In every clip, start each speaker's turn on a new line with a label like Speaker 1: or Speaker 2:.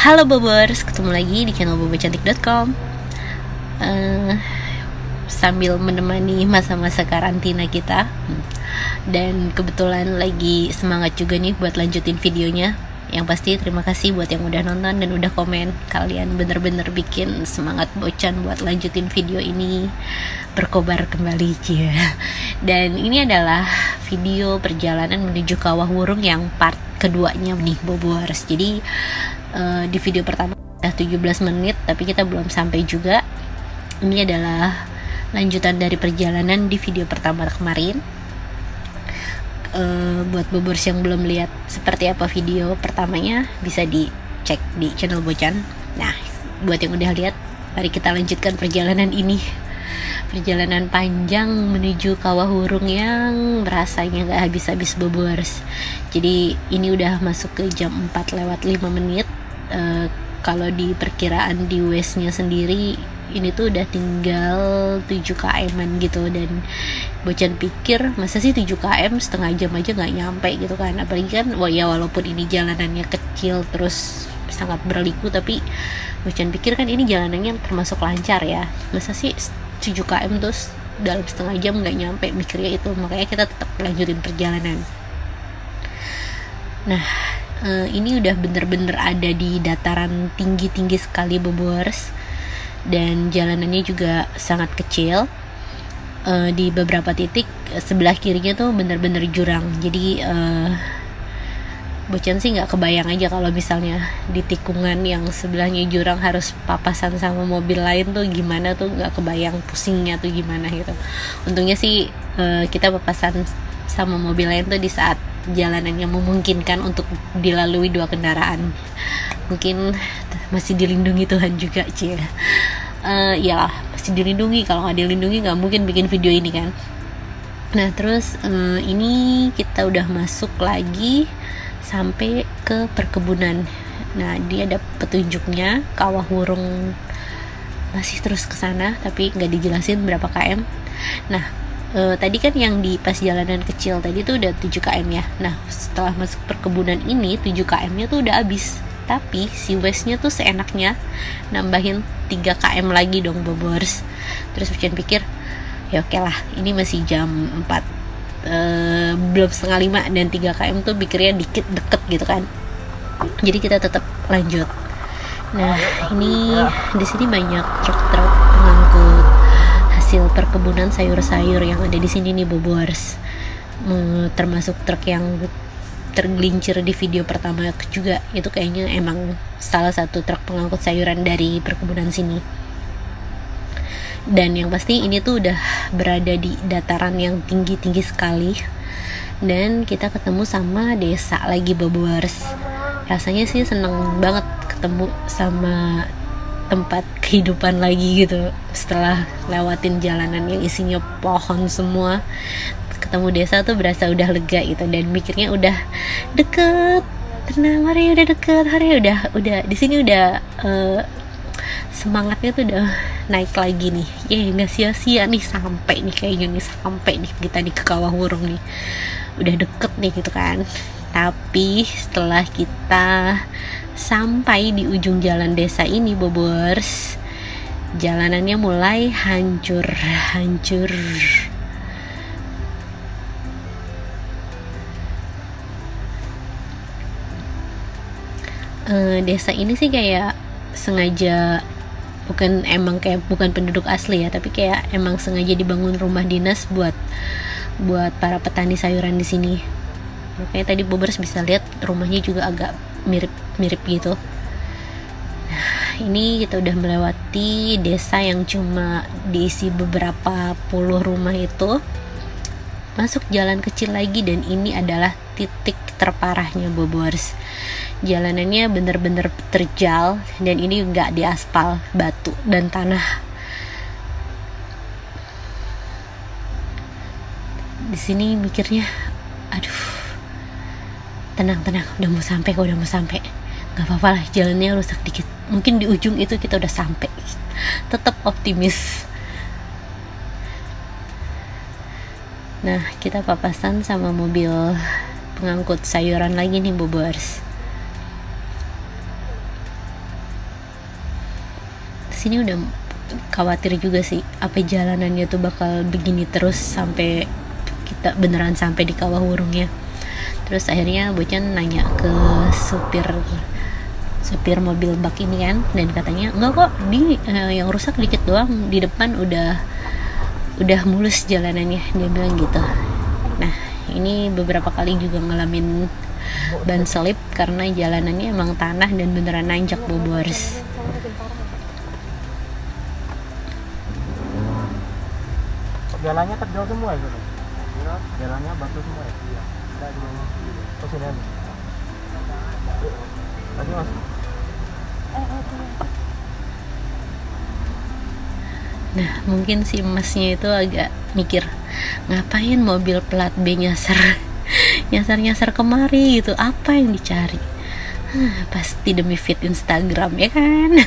Speaker 1: Halo Bobers, ketemu lagi di channel bobocantik.com. Sambil menemani masa-masa karantina kita, dan kebetulan lagi semangat juga nih buat lanjutin videonya. Yang pasti terima kasih buat yang udah nonton dan udah komen. Kalian bener-bener bikin semangat Bocan buat lanjutin video ini berkobar kembali ya. Dan ini adalah video perjalanan menuju Kawah Wurung yang part keduanya nih Bobers. Jadi di video pertama udah 17 menit tapi kita belum sampai juga. Ini adalah lanjutan dari perjalanan di video pertama kemarin. Buat Bobers yang belum lihat seperti apa video pertamanya, bisa dicek di channel Bocan. Nah, buat yang udah lihat, mari kita lanjutkan perjalanan ini. Perjalanan panjang menuju Kawah Wurung yang rasanya gak habis-habis Bobers. Jadi ini udah masuk ke jam 4:05. Kalau di perkiraan di Waze-nya sendiri, ini tuh udah tinggal 7 km gitu. Dan Bocan pikir masa sih 7 km setengah jam aja gak nyampe gitu kan. Apalagi kan walaupun ini jalanannya kecil terus sangat berliku, tapi Bocan pikir kan ini jalanannya termasuk lancar ya. Masa sih 7 km terus dalam setengah jam gak nyampe, mikirnya itu. Makanya kita tetap lanjutin perjalanan. Nah, ini udah bener-bener ada di dataran tinggi-tinggi sekali Bobers. Dan jalanannya juga sangat kecil. Di beberapa titik sebelah kirinya tuh bener-bener jurang. Jadi Bocan sih nggak kebayang aja kalau misalnya di tikungan yang sebelahnya jurang harus papasan sama mobil lain tuh gimana, tuh nggak kebayang pusingnya tuh gimana gitu. Untungnya sih kita papasan sama mobil lain tuh di saat jalanannya memungkinkan untuk dilalui 2 kendaraan. Mungkin masih dilindungi Tuhan juga cie. Ya masih dilindungi, kalau nggak dilindungi nggak mungkin bikin video ini kan. Nah terus ini kita udah masuk lagi sampai ke perkebunan. Nah dia ada petunjuknya Kawah Wurung, masih terus ke sana tapi nggak dijelasin berapa km. Nah tadi kan yang di pas jalanan kecil tadi tuh udah 7 km ya. Nah setelah masuk perkebunan ini 7 km nya tuh udah habis. Tapi si Waze-nya tuh seenaknya nambahin 3 km lagi dong Bobers. Terus Bocan pikir ya oke lah, ini masih jam 4, belum setengah 5, dan 3 km tuh pikirnya dikit deket gitu kan. Jadi kita tetap lanjut. Nah ini di sini banyak truk-truk pengangkut hasil perkebunan sayur-sayur yang ada di sini nih Bobers. Termasuk truk yang tergelincir di video pertama juga, itu kayaknya emang salah satu truk pengangkut sayuran dari perkebunan sini. Dan yang pasti ini tuh udah berada di dataran yang tinggi-tinggi sekali. Dan kita ketemu sama desa lagi Bobers. Rasanya sih seneng banget ketemu sama tempat kehidupan lagi gitu. Setelah lewatin jalanan yang isinya pohon semua, ketemu desa tuh berasa udah lega gitu. Dan mikirnya udah deket, tenang, hari udah deket, hari udah di sini udah semangatnya tuh udah naik lagi nih. Nggak sia-sia nih, sampai nih kayaknya nih, sampai nih kita nih ke Kawah Wurung nih, udah deket nih gitu kan. Tapi setelah kita sampai di ujung jalan desa ini Bobers, jalanannya mulai hancur. Desa ini sih kayak sengaja, bukan penduduk asli ya, tapi kayak emang sengaja dibangun rumah dinas buat para petani sayuran di sini. Makanya tadi Bobers bisa lihat rumahnya juga agak mirip gitu. Nah, ini kita udah melewati desa yang cuma diisi beberapa puluh rumah itu. Masuk jalan kecil lagi, dan ini adalah titik terparahnya Bobers. Jalanannya bener-bener terjal, dan ini nggak diaspal, batu dan tanah. Di sini mikirnya, aduh, tenang, udah mau sampai, nggak apa-apa lah, jalannya rusak dikit, mungkin di ujung itu kita udah sampai. Tetap optimis. Nah kita papasan sama mobil pengangkut sayuran lagi nih Bobers. kesini udah khawatir juga sih, apa jalanannya tuh bakal begini terus sampai kita beneran sampai di Kawah Wurungnya. Terus akhirnya Bocan nanya ke supir mobil bak ini kan, dan katanya enggak kok, yang rusak dikit doang, di depan udah mulus jalanannya, dia bilang gitu. Nah ini beberapa kali juga ngalamin ban selip karena jalanannya emang tanah dan beneran nanjak Bobors.
Speaker 2: Jalannya terjal semua ya, jalannya batu semua ya. Oh sini aja. Tadi mas.
Speaker 1: Nah mungkin si emasnya itu agak mikir, ngapain mobil plat B nyasar kemari gitu, apa yang dicari? Pasti demi feed Instagram ya kan.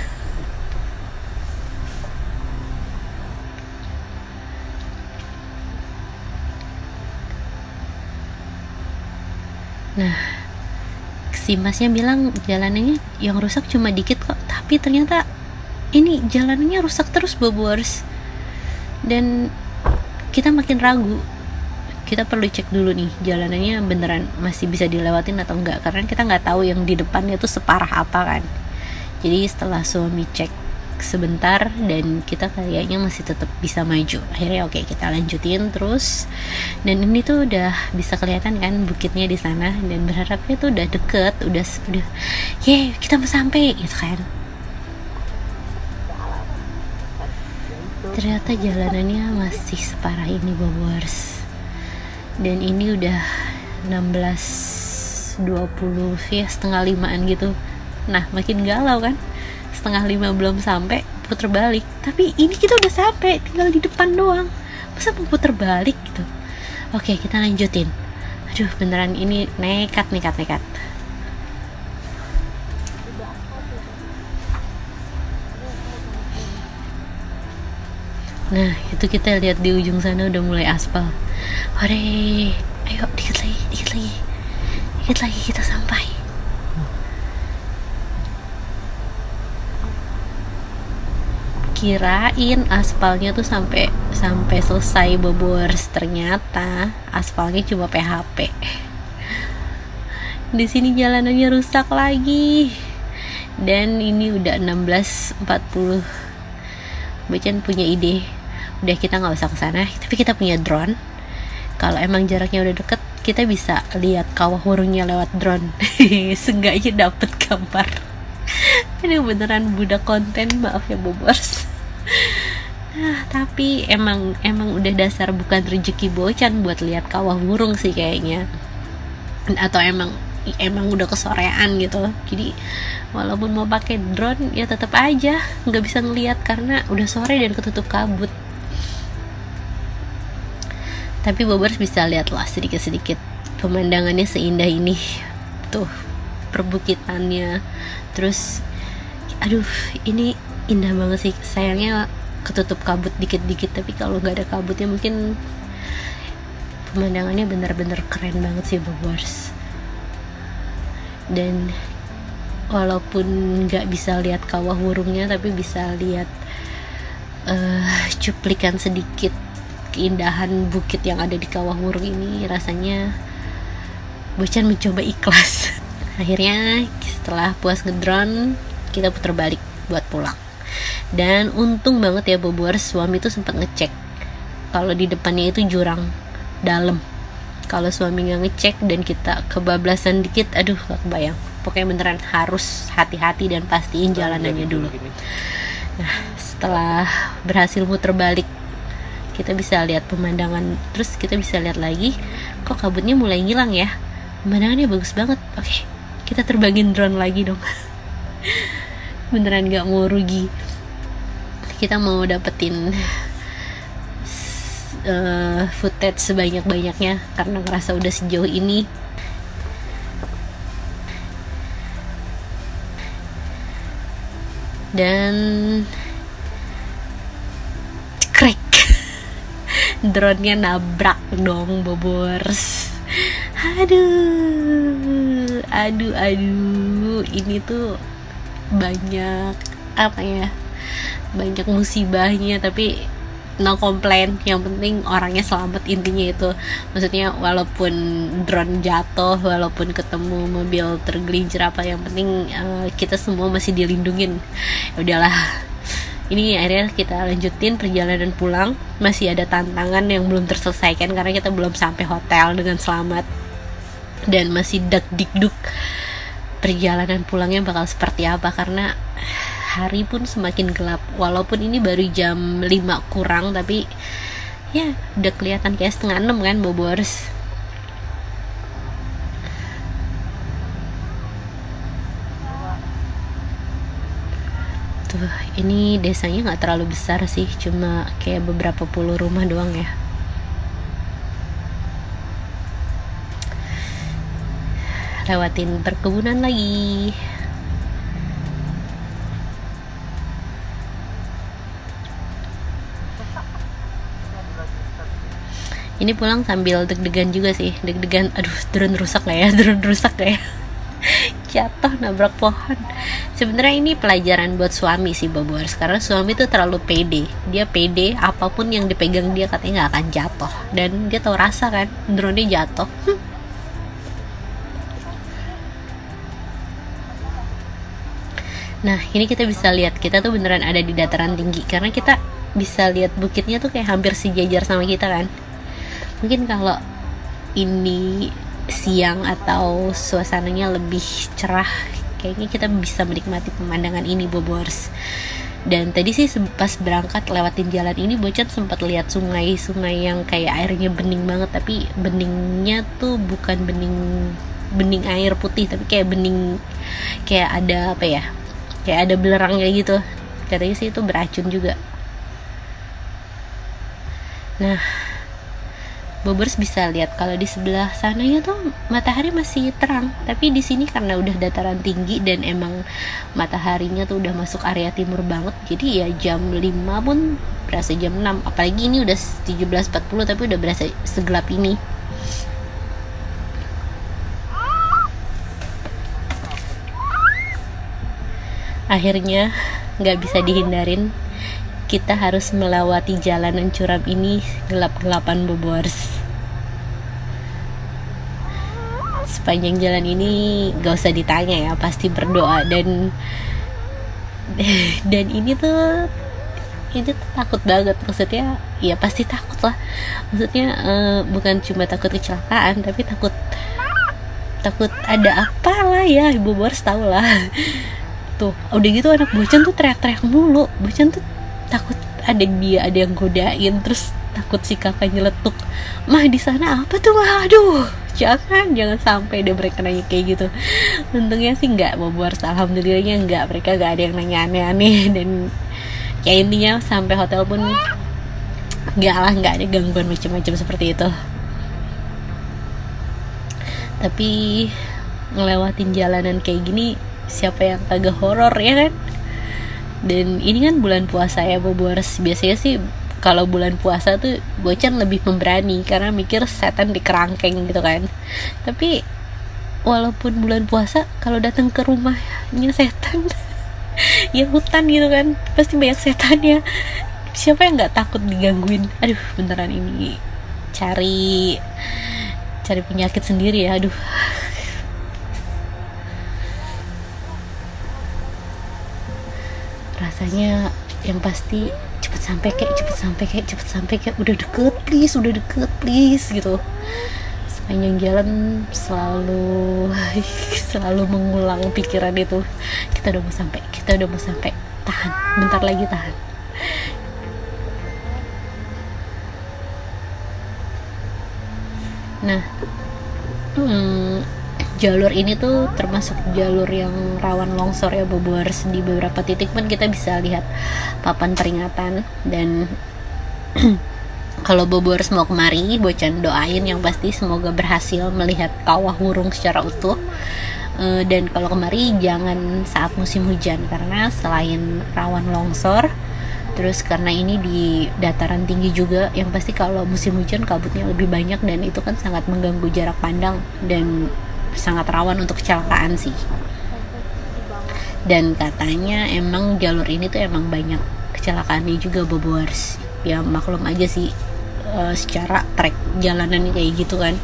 Speaker 1: Nah si masnya bilang jalanannya yang rusak cuma dikit kok, tapi ternyata ini jalanannya rusak terus Bobors. Dan kita makin ragu, kita perlu cek dulu nih jalanannya beneran masih bisa dilewatin atau enggak, karena kita nggak tahu yang di depannya tuh separah apa kan. Jadi setelah suami cek sebentar dan kita kayaknya masih tetap bisa maju, akhirnya oke, kita lanjutin terus. Dan ini tuh udah bisa kelihatan kan bukitnya di sana, dan berharapnya tuh udah deket, udah kita mau sampai gitu kan. Ternyata jalanannya masih separah ini Bobors. Dan ini udah 16.20 ya, setengah 5-an gitu. Nah makin galau kan, setengah 5 belum sampai, puter balik. Tapi ini kita udah sampai, tinggal di depan doang, masa mau puter balik gitu. Oke kita lanjutin. Aduh beneran ini nekat. Nah itu kita lihat di ujung sana udah mulai aspal. Hore, ayo dikit lagi kita sampai. Kirain aspalnya tuh sampai selesai Bobors, ternyata aspalnya cuma PHP. Di sini jalanannya rusak lagi. Dan ini udah 16.40. Bocan punya ide, udah kita nggak usah kesana, tapi kita punya drone. Kalau emang jaraknya udah deket, kita bisa lihat Kawah Wurungnya lewat drone. Seenggaknya dapet gambar. Ini beneran budak konten, maaf ya Bobors. Tapi emang udah dasar bukan rezeki Bocan buat lihat Kawah Wurung sih kayaknya, atau emang udah kesorean gitu. Jadi walaupun mau pakai drone ya tetap aja nggak bisa ngelihat karena udah sore dan ketutup kabut. Tapi Bobors bisa lihat lah sedikit pemandangannya seindah ini tuh, perbukitannya. Terus aduh ini indah banget sih, sayangnya ketutup kabut dikit-dikit, tapi kalau nggak ada kabutnya mungkin pemandangannya bener-bener keren banget sih Bobors. Dan walaupun nggak bisa lihat Kawah Wurungnya, tapi bisa lihat cuplikan sedikit keindahan bukit yang ada di Kawah Wurung ini, rasanya Bocan mencoba ikhlas. Akhirnya setelah puas ngedrone, kita putar balik buat pulang. Dan untung banget ya Bobors, suami tuh sempat ngecek kalau di depannya itu jurang dalam. Kalau suami nggak ngecek dan kita kebablasan dikit, aduh gak kebayang. Pokoknya beneran harus hati-hati dan pastiin jalanannya dulu. Nah setelah berhasil muter balik, kita bisa lihat pemandangan. Terus kita bisa lihat lagi, kok kabutnya mulai ngilang ya, pemandangannya bagus banget. Oke, kita terbangin drone lagi dong. Beneran gak mau rugi, kita mau dapetin footage sebanyak-banyaknya karena ngerasa udah sejauh ini. Dan krek, drone-nya nabrak dong Bobors. Aduh, ini tuh banyak apa ya, banyak musibahnya, tapi no complain, yang penting orangnya selamat, intinya itu. Maksudnya walaupun drone jatuh, walaupun ketemu mobil tergelincir apa, yang penting kita semua masih dilindungin. Udahlah, ini akhirnya kita lanjutin perjalanan pulang. Masih ada tantangan yang belum terselesaikan karena kita belum sampai hotel dengan selamat, dan masih dak-dikduk perjalanan pulangnya bakal seperti apa, karena hari pun semakin gelap. Walaupun ini baru jam 5 kurang, tapi ya udah kelihatan kayak setengah 6 kan, Bobors. Tuh, ini desanya nggak terlalu besar sih, cuma kayak beberapa puluh rumah doang ya. Lewatin perkebunan lagi. Ini pulang sambil deg-degan juga sih, deg-degan, aduh drone rusak gak ya, jatuh nabrak pohon. Sebenarnya ini pelajaran buat suami sih, Bobors, karena suami tuh terlalu pede. Dia pede, apapun yang dipegang dia katanya gak akan jatuh, dan dia tahu rasa kan, drone-nya jatuh. Nah, ini kita bisa lihat, kita tuh beneran ada di dataran tinggi, karena kita bisa lihat bukitnya tuh kayak hampir sejajar sama kita kan. Mungkin kalau ini siang atau suasananya lebih cerah, kayaknya kita bisa menikmati pemandangan ini, Bobors. Dan tadi sih pas berangkat lewatin jalan ini, Bocan sempat lihat sungai yang kayak airnya bening banget, tapi beningnya tuh bukan bening air putih, tapi kayak bening, kayak ada apa ya, kayak ada belerangnya gitu. Katanya sih itu beracun juga. Nah, Bobors bisa lihat kalau di sebelah sananya tuh matahari masih terang, tapi di sini karena udah dataran tinggi dan emang mataharinya tuh udah masuk area timur banget, jadi ya jam 5 pun berasa jam 6. Apalagi ini udah 17.40 tapi udah berasa segelap ini. Akhirnya nggak bisa dihindarin, kita harus melewati jalanan curam ini gelap-gelapan, Bobors. Sepanjang jalan ini gak usah ditanya ya, pasti berdoa, dan ini tuh takut banget. Maksudnya ya pasti takut lah, maksudnya bukan cuma takut kecelakaan, tapi takut ada apa lah ya, Bobors tau lah. Tuh udah gitu anak Bocan tuh teriak-teriak mulu. Bocan tuh takut ada yang godain, terus takut si kakak nyeletuk, "Mah di sana apa tuh, Mah?" Aduh, jangan sampai deh mereka nanya kayak gitu. Untungnya sih enggak, Bobors, alhamdulillahnya enggak, mereka enggak ada yang nanya aneh-aneh. Dan ya intinya sampai hotel pun enggak ada gangguan macam-macam seperti itu. Tapi ngelewatin jalanan kayak gini, siapa yang kagak horor ya kan? Dan ini kan bulan puasa ya, Bobors. Biasanya sih kalau bulan puasa tuh Bocan lebih pemberani karena mikir setan di kerangkeng gitu kan. Tapi walaupun bulan puasa, kalau datang ke rumahnya setan ya hutan gitu kan, pasti banyak setan ya. Siapa yang nggak takut digangguin? Aduh, beneran ini cari penyakit sendiri ya. Aduh. Rasanya yang pasti cepet sampai kayak udah deket please gitu. Sepanjang jalan selalu mengulang pikiran itu, kita udah mau sampai, tahan bentar lagi, tahan. Nah, jalur ini tuh termasuk jalur yang rawan longsor ya, Bobors. Di beberapa titik pun kita bisa lihat papan peringatan. Dan kalau Bobors mau kemari, Bocan doain yang pasti semoga berhasil melihat kawah Wurung secara utuh. Dan kalau kemari jangan saat musim hujan, karena selain rawan longsor, terus karena ini di dataran tinggi juga, yang pasti kalau musim hujan kabutnya lebih banyak, dan itu kan sangat mengganggu jarak pandang dan sangat rawan untuk kecelakaan sih. Dan katanya emang jalur ini tuh emang banyak kecelakaannya juga Bobowers. Ya maklum aja sih, secara trek jalanannya kayak gitu kan.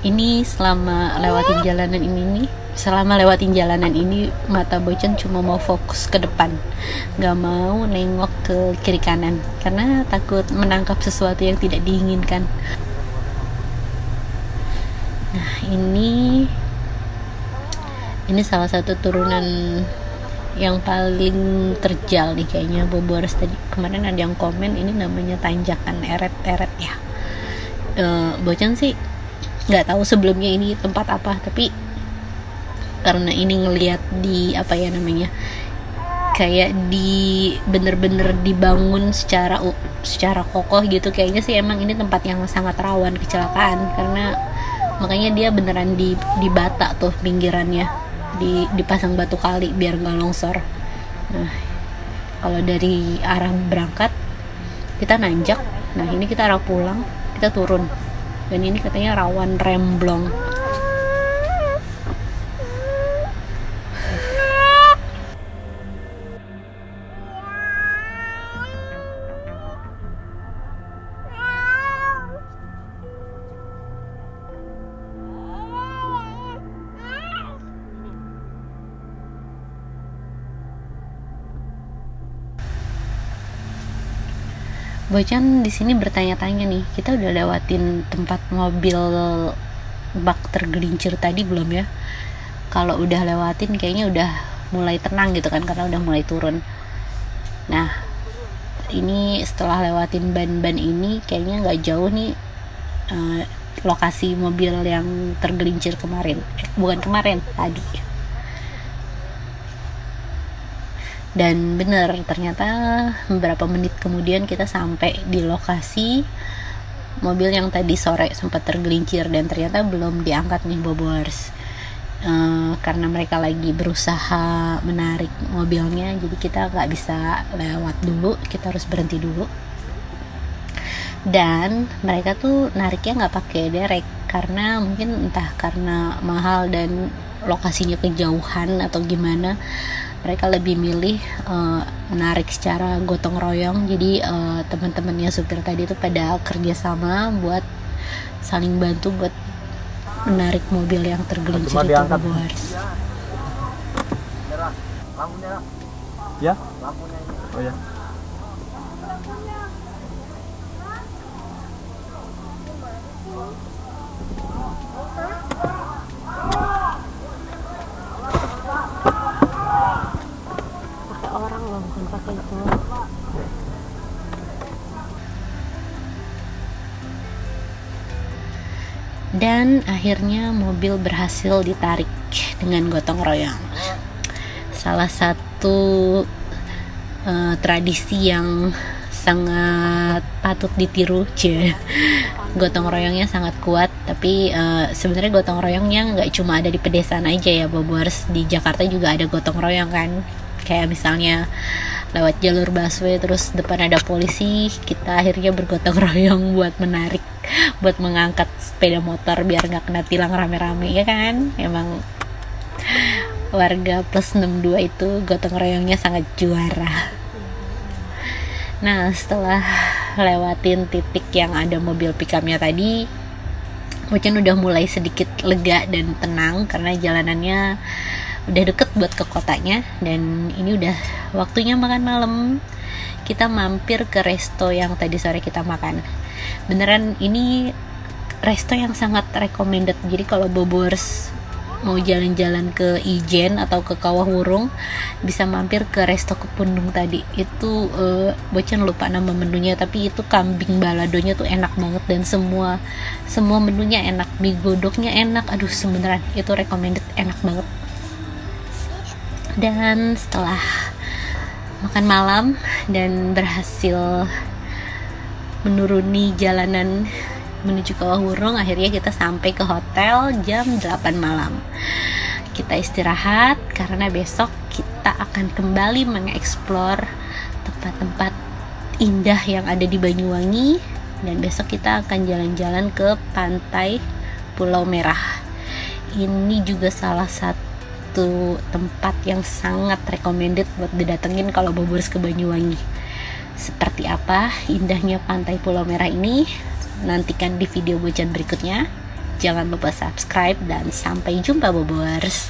Speaker 1: Ini selama lewatin jalanan ini mata Bocan cuma mau fokus ke depan, nggak mau nengok ke kiri kanan karena takut menangkap sesuatu yang tidak diinginkan. Nah ini salah satu turunan yang paling terjal nih kayaknya Bobowers. Tadi kemarin ada yang komen ini namanya tanjakan eret-eret ya. Bocan sih nggak tahu sebelumnya ini tempat apa, tapi karena ini ngelihat di kayak di bener-bener dibangun secara kokoh gitu, kayaknya sih emang ini tempat yang sangat rawan kecelakaan, karena makanya dia beneran dibata tuh pinggirannya, dipasang batu kali biar nggak longsor. Nah kalau dari arah berangkat kita nanjak, nah ini kita arah pulang kita turun, dan ini katanya rawan remblong. Bocan di sini bertanya-tanya nih, kita udah lewatin tempat mobil bak tergelincir tadi belum ya? Kalau udah lewatin kayaknya udah mulai tenang gitu kan, karena udah mulai turun. Nah ini setelah lewatin ban-ban ini kayaknya nggak jauh nih lokasi mobil yang tergelincir kemarin, tadi. Dan bener, ternyata beberapa menit kemudian kita sampai di lokasi mobil yang tadi sore sempat tergelincir, dan ternyata belum diangkat nih Bobowers. Karena mereka lagi berusaha menarik mobilnya, jadi kita nggak bisa lewat dulu, kita harus berhenti dulu. Dan mereka tuh nariknya nggak pakai derek, karena mungkin entah karena mahal dan lokasinya kejauhan atau gimana, mereka lebih milih menarik secara gotong royong. Jadi teman-temannya supir tadi itu pada kerjasama buat saling bantu buat menarik mobil yang tergelincir itu Bobowers.
Speaker 2: Lampu merah. Ya? Lampunya ini. Oh ya.
Speaker 1: Pakai orang loh, bukan pakai itu. Dan akhirnya mobil berhasil ditarik dengan gotong royong. Salah satu tradisi yang sangat patut ditiru, gotong royongnya sangat kuat. Tapi sebenarnya gotong royongnya nggak cuma ada di pedesaan aja ya Bobowers, di Jakarta juga ada gotong royong kan. Kayak misalnya lewat jalur busway terus depan ada polisi, kita akhirnya bergotong royong buat menarik, buat mengangkat sepeda motor biar nggak kena tilang rame-rame ya kan. Emang warga plus 62 itu gotong royongnya sangat juara. Nah setelah lewatin titik yang ada mobil pickupnya tadi, Bocan udah mulai sedikit lega dan tenang karena jalanannya udah deket buat ke kotanya. Dan ini udah waktunya makan malam. Kita mampir ke resto yang tadi sore kita makan. Beneran ini resto yang sangat recommended. Jadi kalau Bobowers mau jalan-jalan ke Ijen atau ke Kawah Wurung, bisa mampir ke resto Kepundung tadi. Itu Bocan lupa nama menunya, tapi itu kambing baladonya tuh enak banget, dan semua menunya enak. Mie godoknya enak, aduh sebenernya itu recommended, enak banget. Dan setelah makan malam dan berhasil menuruni jalanan menuju Kawah Wurung, akhirnya kita sampai ke hotel jam 8 malam. kita istirahat karena besok kita akan kembali mengeksplor tempat-tempat indah yang ada di Banyuwangi, dan besok kita akan jalan-jalan ke pantai Pulau Merah. Ini juga salah satu tempat yang sangat recommended buat didatengin kalau Boboers ke Banyuwangi. Seperti apa indahnya pantai Pulau Merah ini? Nantikan di video bocan berikutnya. Jangan lupa subscribe dan sampai jumpa Boboers.